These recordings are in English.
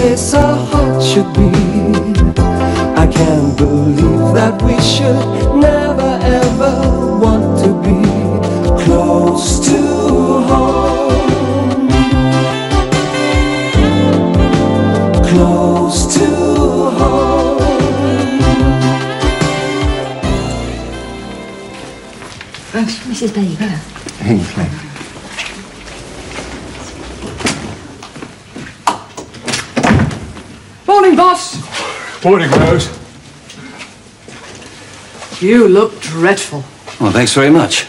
place our heart should be. I can't believe that we should never ever want to be close to home. Close to home. That's Mrs. Baker. Thank you. Morning, boss. Morning, Rose. You look dreadful. Well, thanks very much.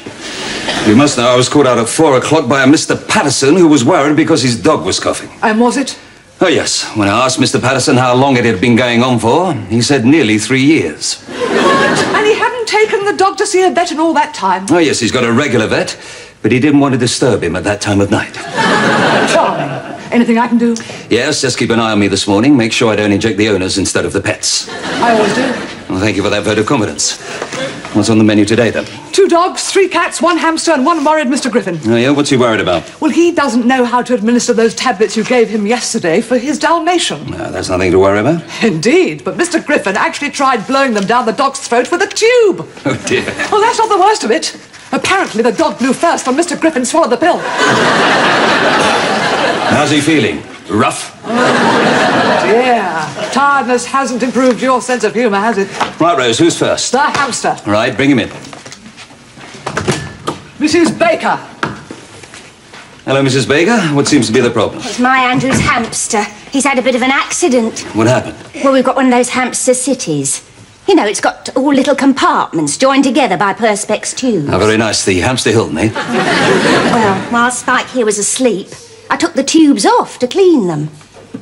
You must know I was called out at 4 o'clock by a Mr. Patterson who was worried because his dog was coughing. And was it? Oh, yes. When I asked Mr. Patterson how long it had been going on for, he said nearly 3 years. And he hadn't taken the dog to see a vet in all that time? Oh, yes, he's got a regular vet, but he didn't want to disturb him at that time of night. Charming. Anything I can do? Yes, just keep an eye on me this morning. Make sure I don't inject the owners instead of the pets. I always do. Well, thank you for that vote of confidence. What's on the menu today, then? 2 dogs, 3 cats, 1 hamster, and 1 worried Mr. Griffin. Oh, yeah? What's he worried about? Well, he doesn't know how to administer those tablets you gave him yesterday for his Dalmatian. No, that's nothing to worry about. Indeed, but Mr. Griffin actually tried blowing them down the dog's throat with a tube. Oh, dear. Well, that's not the worst of it. Apparently, the dog blew first when Mr. Griffin swallowed the pill. How's he feeling? Rough? Dear, tiredness hasn't improved your sense of humour, has it? Right, Rose, who's first? The hamster. Right, bring him in. Mrs. Baker. Hello, Mrs. Baker. What seems to be the problem? It's my Andrew's hamster. He's had a bit of an accident. What happened? Well, we've got one of those hamster cities. You know, it's got all little compartments joined together by perspex tubes. Oh, very nice. The hamster Hilton, eh? Well, while Spike here was asleep, I took the tubes off to clean them.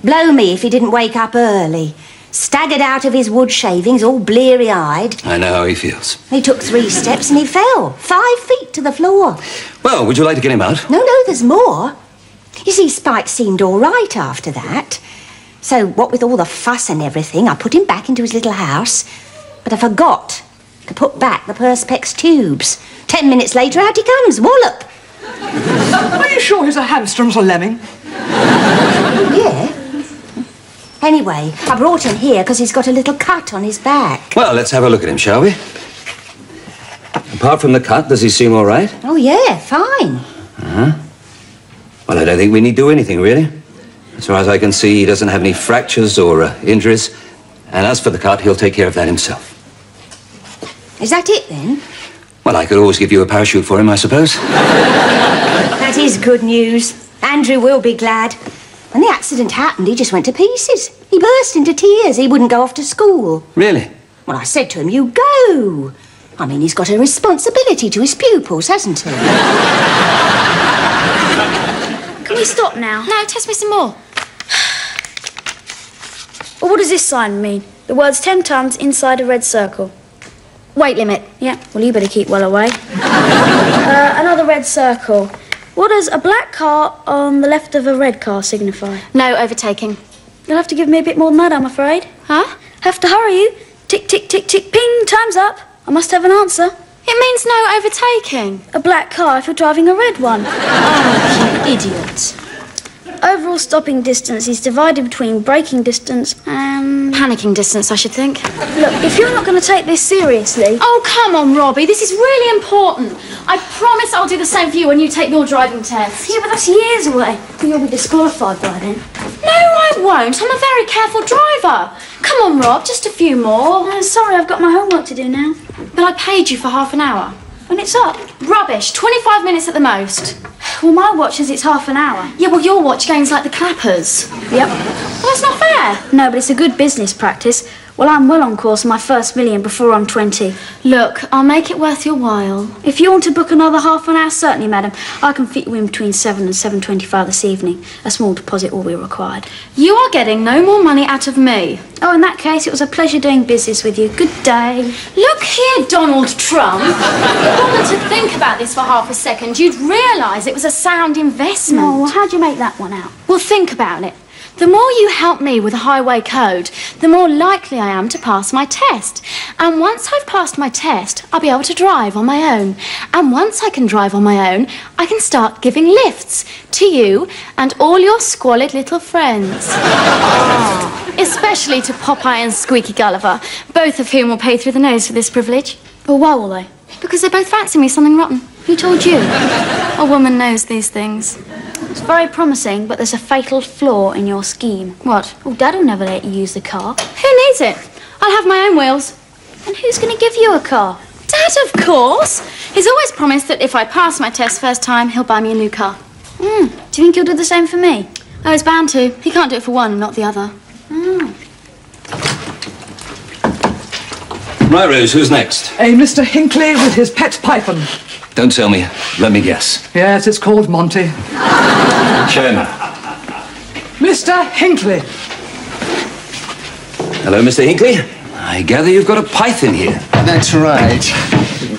Blow me if he didn't wake up early. Staggered out of his wood shavings, all bleary-eyed. I know how he feels. He took 3 steps and he fell 5 feet to the floor. Well, would you like to get him out? No, there's more. You see, Spike seemed all right after that. So, what with all the fuss and everything, I put him back into his little house, but I forgot to put back the perspex tubes. 10 minutes later, out he comes, wallop. Are you sure he's a hamster, not a lemming? Yeah. Anyway, I brought him here because he's got a little cut on his back. Well, let's have a look at him, shall we? Apart from the cut, does he seem all right? Oh, yeah, fine. Well, I don't think we need to do anything, really. As far as I can see, he doesn't have any fractures or injuries. And as for the cut, he'll take care of that himself. Is that it, then? Well, I could always give you a parachute for him, I suppose. That is good news. Andrew will be glad. When the accident happened, he just went to pieces. He burst into tears. He wouldn't go off to school. Really? Well, I said to him, you go. I mean, he's got a responsibility to his pupils, hasn't he? Can we stop now? No, test me some more. Well, what does this sign mean? The words 10 tons inside a red circle. Weight limit. Yeah, well, you better keep well away. Another red circle. What does a black car on the left of a red car signify? No overtaking. You'll have to give me a bit more than that, I'm afraid. Huh? Have to hurry you. Tick, tick, tick, tick, ping, time's up. I must have an answer. It means no overtaking. A black car if you're driving a red one. Oh, you idiot. Overall stopping distance is divided between braking distance and... Panicking distance, I should think. Look, if you're not going to take this seriously... Oh, come on, Robbie. This is really important. I promise I'll do the same for you when you take your driving test. Yeah, but that's years away. You'll be disqualified by then. No, I won't. I'm a very careful driver. Come on, Rob, just a few more. Sorry, I've got my homework to do now. But I paid you for half an hour. When it's up. Rubbish. 25 minutes at the most. Well, my watch says it's half an hour. Yeah, well, your watch gains like the clappers. Yep. Well, that's not fair. No, but it's a good business practice. Well, I'm well on course for my first million before I'm 20. Look, I'll make it worth your while. If you want to book another half an hour, certainly, madam. I can fit you in between 7 and 7:25 this evening. A small deposit will be required. You are getting no more money out of me. Oh, in that case, it was a pleasure doing business with you. Good day. Look here, Donald Trump. If you wanted to think about this for half a second, you'd realise it was a sound investment. Oh, well, how'd you make that one out? Well, think about it. The more you help me with the highway code, the more likely I am to pass my test. And once I've passed my test, I'll be able to drive on my own. And once I can drive on my own, I can start giving lifts to you and all your squalid little friends. Especially to Popeye and Squeaky Gulliver, both of whom will pay through the nose for this privilege. Well, why will they? Because they both fancy me something rotten. Who told you? A woman knows these things. It's very promising, but there's a fatal flaw in your scheme. What? Well, Dad will never let you use the car. Who needs it? I'll have my own wheels. And who's going to give you a car? Dad, of course. He's always promised that if I pass my test first time, he'll buy me a new car. Do you think he'll do the same for me? Oh, he's bound to. He can't do it for one and not the other. Right, Rose, who's next? A Mr. Hinckley with his pet python. Don't tell me. Let me guess. Yes, it's called Monty. Chairman. Mr. Hinckley. Hello, Mr. Hinckley. I gather you've got a python here. That's right.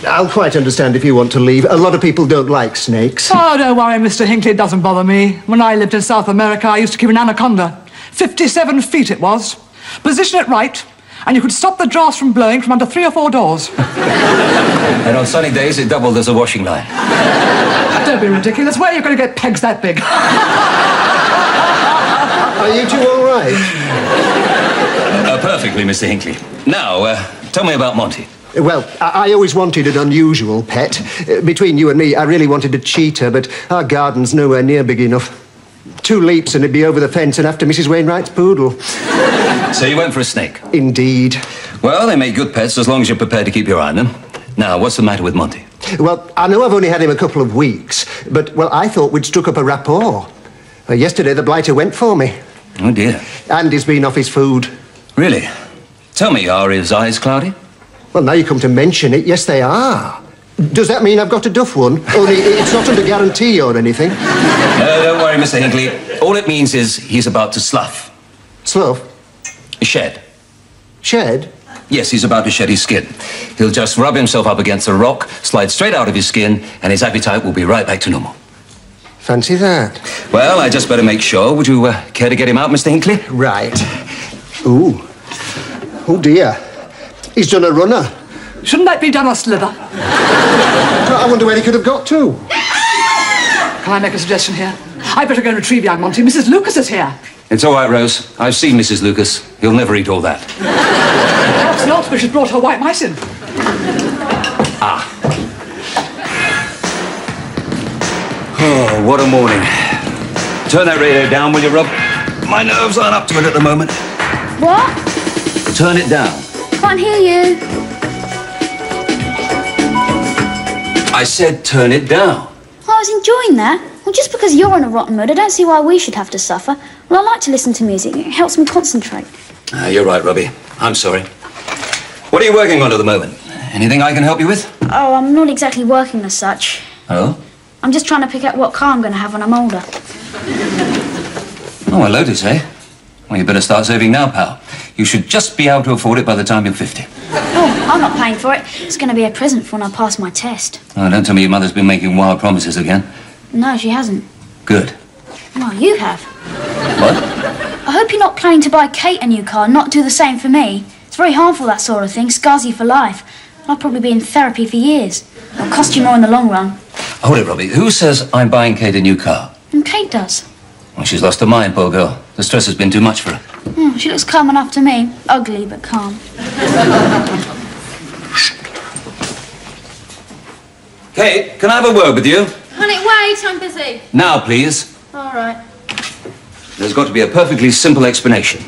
I'll quite understand if you want to leave. A lot of people don't like snakes. Oh, don't worry, Mr. Hinckley, it doesn't bother me. When I lived in South America, I used to keep an anaconda. 57 feet it was. Position it right, and you could stop the drafts from blowing from under 3 or 4 doors. And on sunny days, it doubled as a washing line. Don't be ridiculous. Where are you going to get pegs that big? Are you two all right? Perfectly, Mr. Hinckley. Now, tell me about Monty. Well, I always wanted an unusual pet. Between you and me, I really wanted a cheetah, but our garden's nowhere near big enough. 2 leaps and it'd be over the fence and after Mrs. Wainwright's poodle. So you went for a snake? Indeed. Well, they make good pets as long as you're prepared to keep your eye on them. Now, what's the matter with Monty? Well, I know I've only had him a couple of weeks, but, well, I thought we'd struck up a rapport. Yesterday, the blighter went for me. Oh, dear. And he's been off his food. Really? Tell me, are his eyes cloudy? Well, now you come to mention it, yes, they are. Does that mean I've got a duff one? Only it's not under guarantee or anything. No, don't worry, Mr. Hinckley. All it means is he's about to slough. Slough? Shed. Shed? Yes, he's about to shed his skin. He'll just rub himself up against a rock, slide straight out of his skin, and his appetite will be right back to normal. Fancy that. Well, I just better make sure. Would you care to get him out, Mr. Hinckley? Right. Ooh. Oh, dear. He's done a runner. Shouldn't that be done a slither? I wonder where he could have got to. Can I make a suggestion here? I better go and retrieve young Monty. Mrs. Lucas is here. It's all right, Rose. I've seen Mrs. Lucas. He'll never eat all that. Perhaps not, but she's brought her white mice in. Ah. Oh, what a morning. Turn that radio down, will you, Rob? My nerves aren't up to it at the moment. What? Turn it down. Can't hear you. I said turn it down. I was enjoying that. Well, just because you're in a rotten mood, I don't see why we should have to suffer. Well, I like to listen to music. It helps me concentrate. You're right, Robbie. I'm sorry. What are you working on at the moment? Anything I can help you with? Oh, I'm not exactly working as such. Oh? I'm just trying to pick out what car I'm going to have when I'm older. Oh, a Lotus, eh? Well, you better start saving now, pal. You should just be able to afford it by the time you're 50. Oh, I'm not paying for it. It's going to be a present for when I pass my test. Oh, don't tell me your mother's been making wild promises again. No, she hasn't. Good. Well, you have. What? I hope you're not planning to buy Kate a new car and not do the same for me. It's very harmful, that sort of thing. Scars you for life. I'll probably be in therapy for years. It'll cost you more in the long run. Hold it, Robbie. Who says I'm buying Kate a new car? And Kate does. Well, she's lost her mind, poor girl. The stress has been too much for her. She looks calm enough to me. Ugly, but calm. Kate, can I have a word with you? Honey, wait, I'm busy. Now, please. All right. There's got to be a perfectly simple explanation.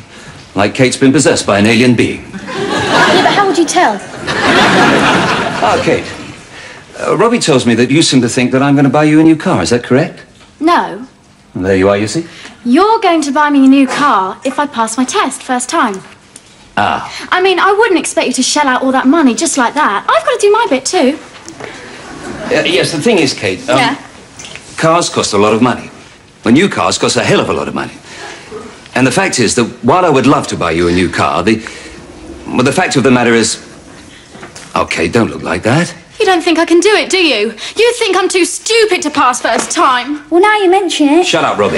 Like Kate's been possessed by an alien being. Yeah, but how would you tell? Ah, Kate. Robbie tells me that you seem to think that I'm going to buy you a new car. Is that correct? No. Well, there you are, you see. You're going to buy me a new car if I pass my test first time. Ah. I mean, I wouldn't expect you to shell out all that money just like that. I've got to do my bit too. Yes, the thing is, Kate, Yeah. cars cost a lot of money. Well, new cars cost a hell of a lot of money. And the fact is that while I would love to buy you a new car, the fact of the matter is... Oh, Kate, don't look like that. You don't think I can do it, do you? You think I'm too stupid to pass first time? Well, now you mention it. Shut up, Robbie.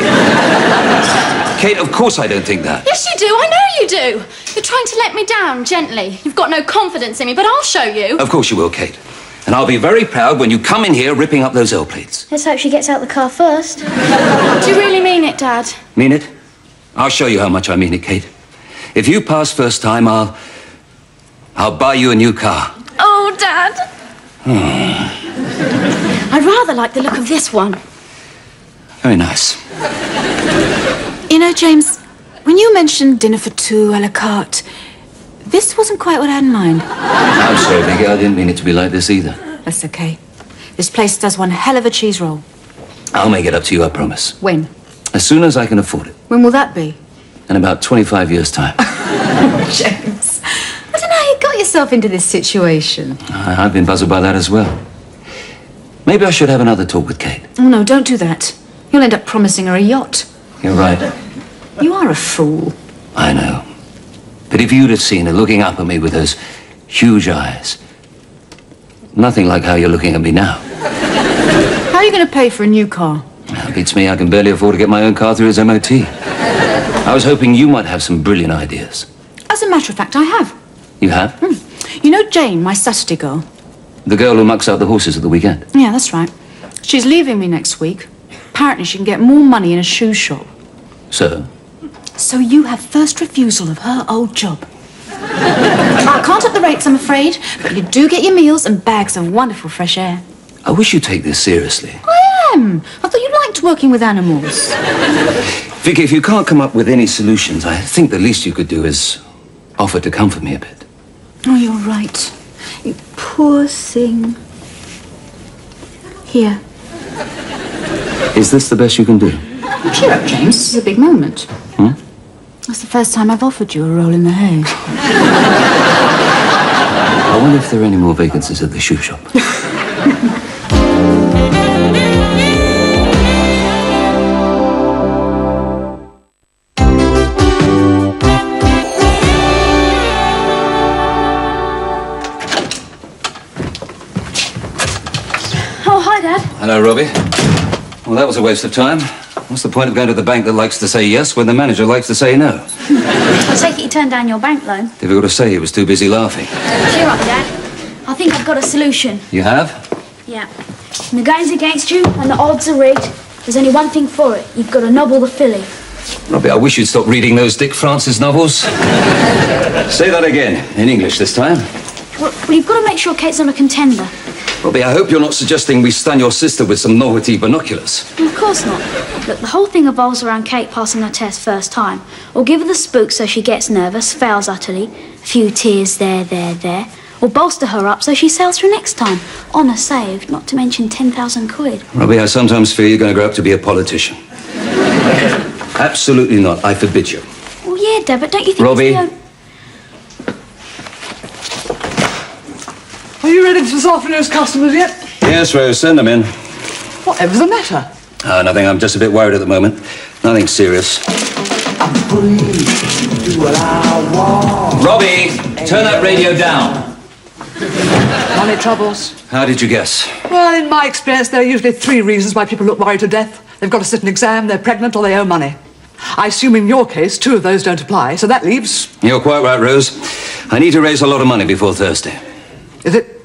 Kate, of course I don't think that. Yes, you do. I know you do. You're trying to let me down gently. You've got no confidence in me, but I'll show you. Of course you will, Kate. And I'll be very proud when you come in here ripping up those L plates. Let's hope she gets out the car first. Do you really mean it, Dad? Mean it? I'll show you how much I mean it, Kate. If you pass first time, I'll buy you a new car. Oh, Dad. I rather like the look of this one. Very nice. You know, James, when you mentioned dinner for two a la carte, this wasn't quite what I had in mind. I'm sorry, Vicky. I didn't mean it to be like this either. That's okay. This place does one hell of a cheese roll. I'll make it up to you, I promise. When? As soon as I can afford it. When will that be? In about 25 years' time. James, I don't know how you got yourself into this situation. I've been puzzled by that as well. Maybe I should have another talk with Kate. Oh, no, don't do that. You'll end up promising her a yacht. You're right. You are a fool. I know. But if you'd have seen her looking up at me with those huge eyes, nothing like how you're looking at me now. How are you going to pay for a new car? Well, beats me, I can barely afford to get my own car through his MOT. I was hoping you might have some brilliant ideas. As a matter of fact, I have. You have? You know Jane, my Saturday girl? The girl who mucks out the horses at the weekend? Yeah, that's right. She's leaving me next week. Apparently she can get more money in a shoe shop. So? So you have first refusal of her old job. I can't up the rates, I'm afraid, but you do get your meals and bags of wonderful fresh air. I wish you'd take this seriously. I am. I thought you liked working with animals. Vicky, if you can't come up with any solutions, I think the least you could do is offer to comfort me a bit. Oh, you're right. You poor thing. Here. Is this the best you can do? Cheer up, James. This is a big moment. That's the first time I've offered you a roll in the hay. I wonder if there are any more vacancies at the shoe shop. Oh, hi, Dad. Hello, Robbie. Well, that was a waste of time. What's the point of going to the bank that likes to say yes when the manager likes to say no? I take it you turned down your bank loan. Difficult to say, he was too busy laughing. Cheer up, Dad. I think I've got a solution. You have? Yeah. When the game's against you and the odds are rigged, there's only one thing for it. You've got to nobble the filly. Robbie, I wish you'd stop reading those Dick Francis novels. Say that again, in English this time. Well, you've got to make sure Kate's not a contender. Robbie, I hope you're not suggesting we stun your sister with some novelty binoculars. Well, of course not. Look, the whole thing revolves around Kate passing her test first time. Or give her the spook so she gets nervous, fails utterly, a few tears there. Or bolster her up so she sails through next time. Honour saved, not to mention 10,000 quid. Robbie, I sometimes fear you're going to grow up to be a politician. Absolutely not. I forbid you. Well, yeah, Dad, but don't you think Robbie. it's Are you ready for this afternoon's customers yet? Yes, Rose, send them in. Whatever's the matter? Nothing. I'm just a bit worried at the moment. Nothing serious. Robbie, turn that radio down. Money troubles. How did you guess? Well, in my experience, there are usually 3 reasons why people look worried to death. They've got to sit an exam, they're pregnant, or they owe money. I assume in your case, 2 of those don't apply, so that leaves... You're quite right, Rose. I need to raise a lot of money before Thursday. Is it...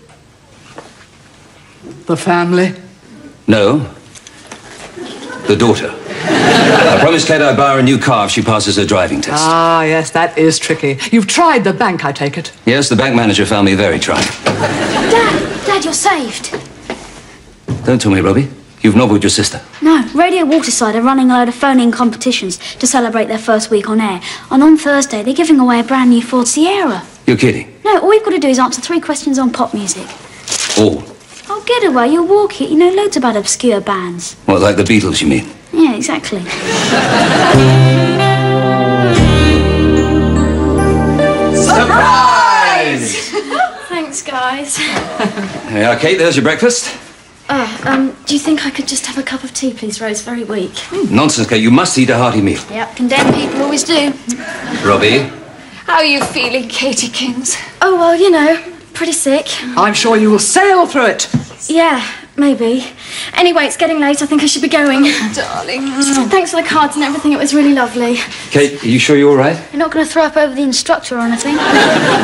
the family? No. The daughter. I promised Kate I'd buy her a new car if she passes her driving test. Ah, yes, that is tricky. You've tried the bank, I take it. Yes, the bank manager found me very trying. Dad, you're saved. Don't tell me, Robbie. You've nobbled your sister. No, Radio Waterside are running a load of phone-in competitions to celebrate their first week on air. And on Thursday, they're giving away a brand new Ford Sierra. You're kidding? No, all you've got to do is answer 3 questions on pop music. All? Oh, get away, you'll walk it. You know loads about obscure bands. What, like the Beatles, you mean? Yeah, exactly. Surprise! Thanks, guys. There you are, Kate. There's your breakfast. Do you think I could just have a cup of tea, please, Rose? Very weak. Nonsense, Kate. You must eat a hearty meal. Yep, condemned people always do. Robbie? How are you feeling, Katie Kings? Oh, well, you know, pretty sick. I'm sure you will sail through it. Yeah, maybe. Anyway, it's getting late. I think I should be going. Oh, darling. Thanks for the cards and everything. It was really lovely. Kate, are you sure you're all right? You're not going to throw up over the instructor or anything?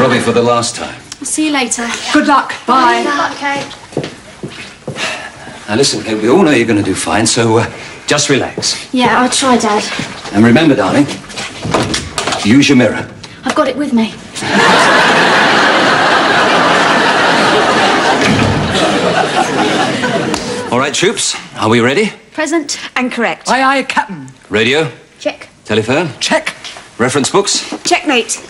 Robbie, for the last time. I'll see you later. Good luck. Bye. Good luck, Kate. Now listen, Kate, we all know you're going to do fine, so just relax. Yeah, I'll try, Dad. And remember, darling, use your mirror. I've got it with me. All right, troops, are we ready? Present. And correct. Aye, aye, Captain. Radio? Check. Telephone? Check. Reference books? Checkmate.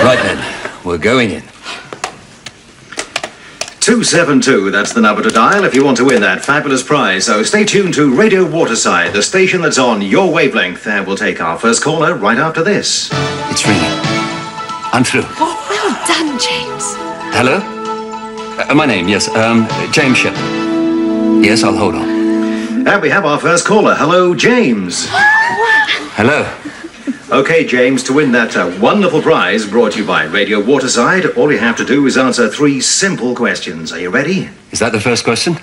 Right then, we're going in. 272, that's the number to dial if you want to win that fabulous prize. So stay tuned to Radio Waterside, the station that's on your wavelength. And we'll take our first caller right after this. It's ringing. I'm through. Oh, well done, James. Hello? My name, yes, James Shepard. Yes, I'll hold on. And we have our first caller. Hello, James. Hello. Okay, James, to win that wonderful prize brought to you by Radio Waterside, all you have to do is answer 3 simple questions. Are you ready? Is that the first question?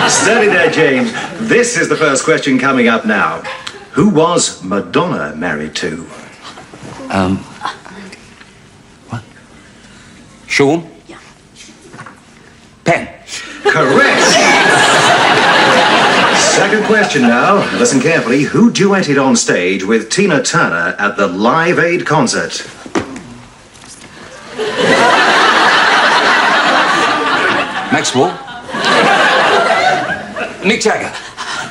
Steady there, James. This is the first question coming up now. Who was Madonna married to? What? Sean? Yeah. Penn. Correct. Second question now. Listen carefully. Who duetted on stage with Tina Turner at the Live Aid concert? Maxwell? Mick Jagger.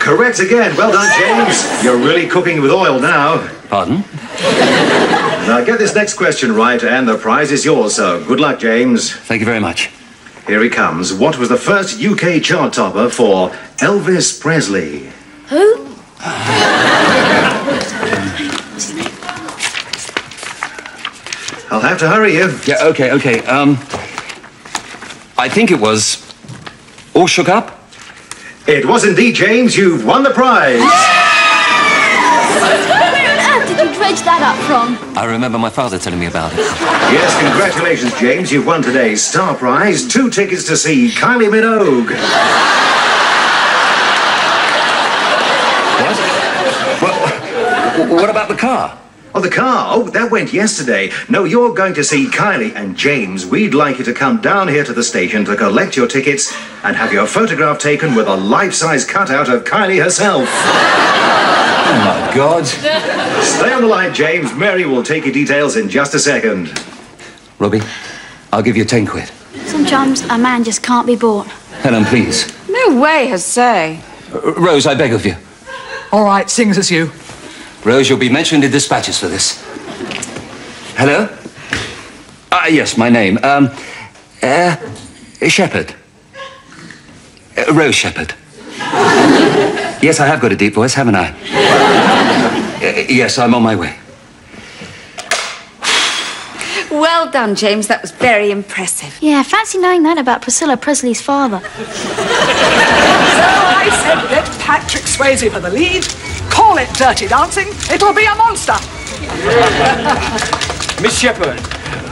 Correct again. Well done, James. You're really cooking with oil now. Pardon? Now get this next question right and the prize is yours, so good luck, James. Thank you very much. Here he comes. What was the first UK chart topper for Elvis Presley? Who? I'll have to hurry you. Yeah, okay. I think it was All Shook Up? It was indeed, James. You've won the prize. Where on earth did you dredge that up from? I remember my father telling me about it. Yes, congratulations, James. You've won today's star prize. 2 tickets to see Kylie Minogue. What about the car? Oh, the car. Oh, that went yesterday. No, you're going to see Kylie and James. We'd like you to come down here to the station to collect your tickets and have your photograph taken with a life-size cutout of Kylie herself. Oh, my God. Stay on the line, James. Mary will take your details in just a second. Robbie, I'll give you 10 quid. Sometimes a man just can't be bought. Helen, please. No way, Jose. Rose, I beg of you. All right, sing as it's you. Rose, you'll be mentioned in dispatches for this. Hello? Yes, my name. Shepard. Rose Shepard. Yes, I have got a deep voice, haven't I? Yes, I'm on my way. Well done, James. That was very impressive. Yeah, fancy knowing that about Priscilla Presley's father. So I said, let Patrick Swayze for the lead. Call it Dirty Dancing. It'll be a monster. Miss Shepard,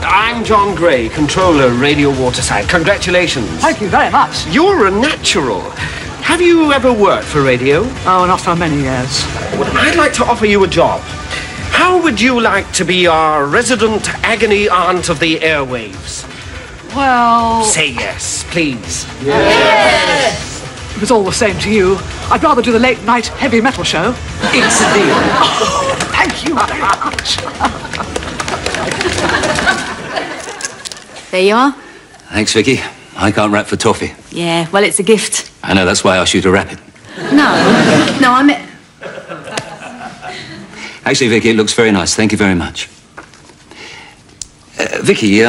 I'm John Gray, Controller, Radio Waterside. Congratulations. Thank you very much. You're a natural. Have you ever worked for radio? Oh, not for many years. Well, I'd like to offer you a job. How would you like to be our resident agony aunt of the airwaves? Well... Say yes, please. Yes! If it's all the same to you, I'd rather do the late-night heavy metal show. It's a deal. Oh, thank you very much. There you are. Thanks, Vicky. I can't rap for toffee. Yeah, well, it's a gift. I know, that's why I asked you to rap it. No, I meant... Actually, Vicky, it looks very nice. Thank you very much. Vicky,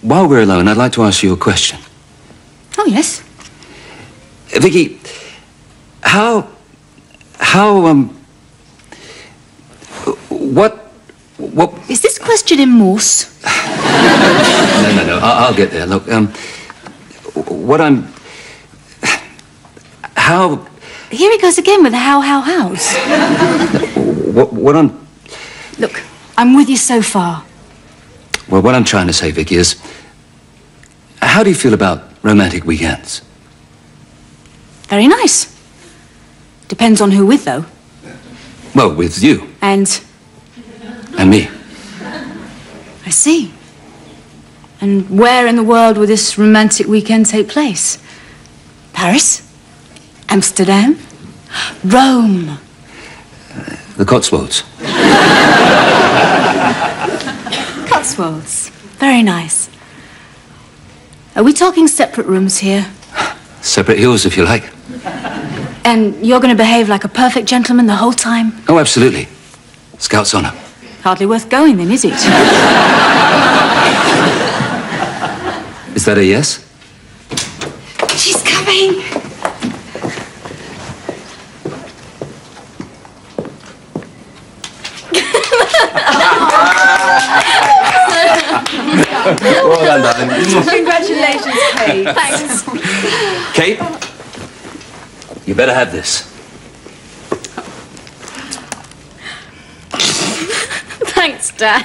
while we're alone, I'd like to ask you a question. Oh, yes. Vicky, what... Is this question in Morse? No, I'll get there. Look, how... Here he goes again with the hows. What I'm... Look, I'm with you so far. Well, what I'm trying to say, Vicky, is how do you feel about romantic weekends? Very nice. Depends on who with, though. Well, with you. And me. I see. And where in the world will this romantic weekend take place? Paris? Amsterdam? Rome? The Cotswolds. Cotswolds. Very nice. Are we talking separate rooms here? Separate hills, if you like. And you're going to behave like a perfect gentleman the whole time? Oh, absolutely. Scout's honor. Hardly worth going then, is it? Is that a yes? She's coming. Well done, darling. Congratulations, Kate. Thanks. Kate, you better have this. Thanks, Dad.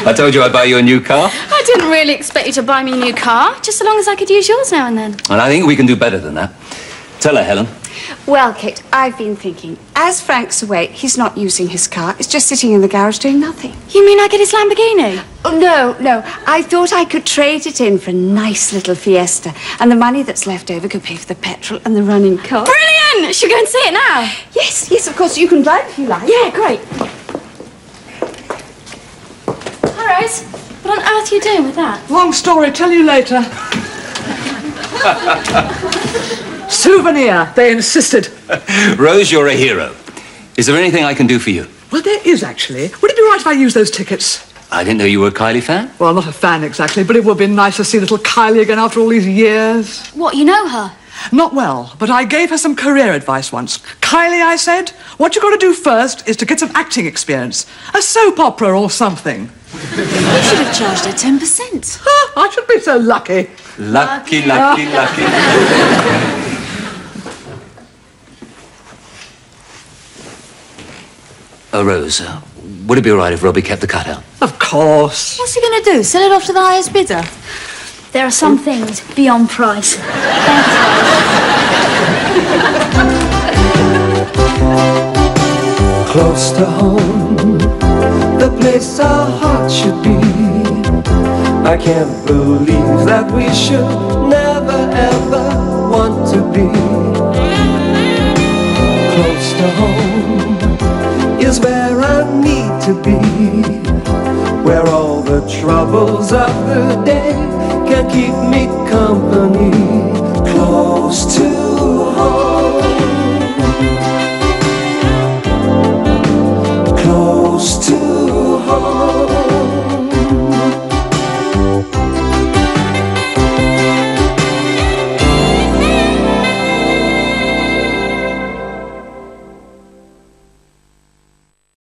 I told you I'd buy you a new car. I didn't really expect you to buy me a new car, just so long as I could use yours now and then. And I think we can do better than that. Tell her, Helen. Well, Kate, I've been thinking, as Frank's away, he's not using his car. It's just sitting in the garage doing nothing. You mean I get his Lamborghini? Oh, no. I thought I could trade it in for a nice little Fiesta, and the money that's left over could pay for the petrol and the running costs. Brilliant! Should we go and see it now? Yes, of course. You can drive if you like. Yeah, great. Hi, Rose. What on earth are you doing with that? Long story, tell you later. Souvenir, they insisted. Rose, you're a hero. Is there anything I can do for you? Well, there is, actually. Would it be right if I used those tickets? I didn't know you were a Kylie fan. Well, not a fan exactly, but it would be nice to see little Kylie again after all these years. What, you know her? Not well, but I gave her some career advice once. Kylie, I said, what you've got to do first is to get some acting experience. A soap opera or something. You should have charged her 10%. I should be so lucky. Lucky. Oh, Rose, would it be all right if Robbie kept the cutout? Of course. What's he going to do? Sell it off to the highest bidder? There are some things beyond price. Close to home, the place our heart should be. I can't believe that we should never ever want to be. Close to home is where I need to be, where all the troubles of the day can keep me company. Close